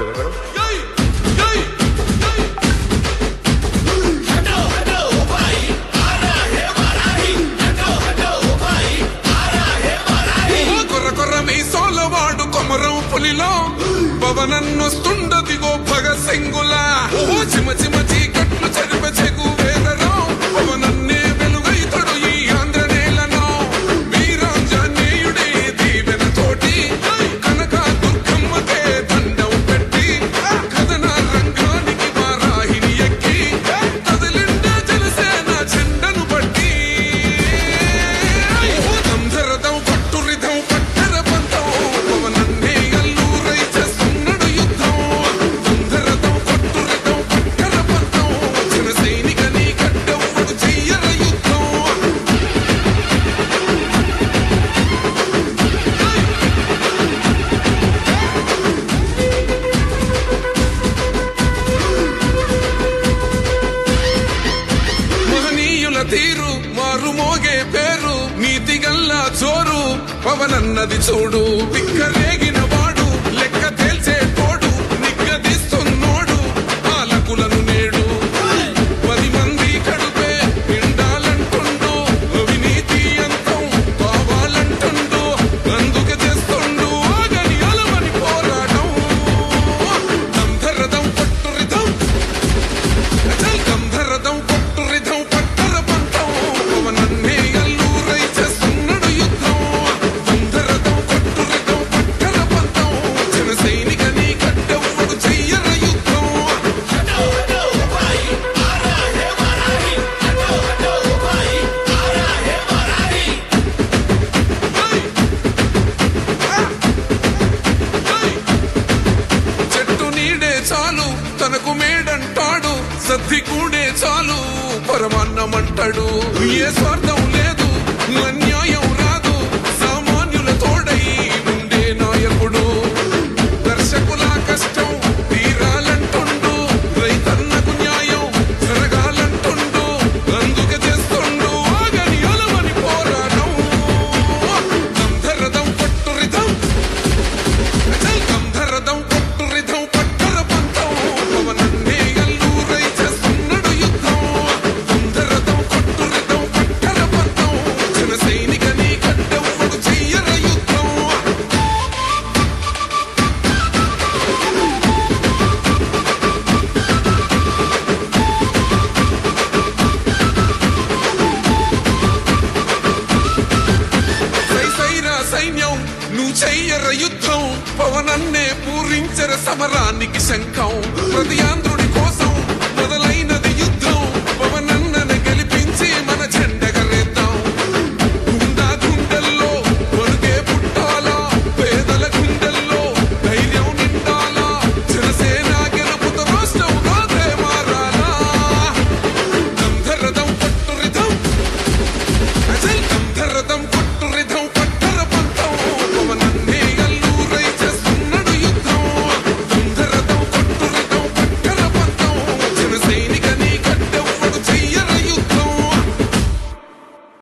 కదా మేడం. మీసోలవాడు కొమరం పులిలో పవనన్నొస్తుండదిగో భగత్ సింగులా చిమ చిమ చీకట్లు చరిప చెగు వేదరో పవనన్నే వెలుగైతడు ఈ ఆంధ్ర నేలను వీరాంజనేయుడే దీవెన తోటి కనక దుర్గమ్మకే దండం పెట్టి కథన రంగానికి వారాహిని ఎక్కి కదిలిండే జనసేన చెండను బట్టి దంధరదం పట్టురిధం పట్టర పంతం పవనన్నే అల్లూరై చేస్తున్నాడు యుద్ధం దంధరదం పట్టురిధం పట్టర పంతం జన సైనిక నీ గడ్డెవ్వడు చెయ్యర యుద్ధం మహనీయుల తీరు మారు మోగే పేరు నీతి గల్లా చోరు పవనన్నది చూడు పిక్కరేగిన వాడు లెక్క తేల్చే తోడు నిగ్గదీస్తున్నోడు పాలకులను నేడు 10 మంది కడుపే నిండాలంటుండు అవినీతి అంతం కావాలంటుండు అందుకే చేస్తుండు ఆగని అలమని పోరాటం దంధరదం పట్టురిధం గంధరదం పట్టురిధం పట్టర పంతం పవనన్నే అల్లూరై చేస్తున్నాడు యుద్ధం దంధరదం పట్టురిధం పట్టర పంతం జన సైనిక నీ గడ్డెవ్వడు చెయ్యర యుద్ధం చెట్టు నీడే చాలు తనకు మేడంటాడు సద్ది కూడే చాలు పరమాన్నమంటాడు ఏ స్వార్థం లేదు అన్యాయం రాదు సామాన్యుల తోడై ఉండే నాయకుడు దర్శకుల కష్టం తీరాలంటుండు రైతన్నకు న్యాయం జరగాలంటుండు అందుకే చేస్తుండు ఆగని అలమని పోరాటం దంధరదం పట్టురిధం గంధరదం పట్టురిధం పట్టర పంతం పవనన్నే అల్లూరై చేస్తున్నాడు యుద్ధం దంధరదం పట్టురిధం పట్టర పంతం జన సైనిక నీ గడ్డెవ్వడు చెయ్యర యుద్ధం సైరా సైన్యం నువ్వు చెయ్యర యుద్ధం పవనన్నే పూరించర సమరానికి శంఖం ప్రతి ఆంధ్రుడు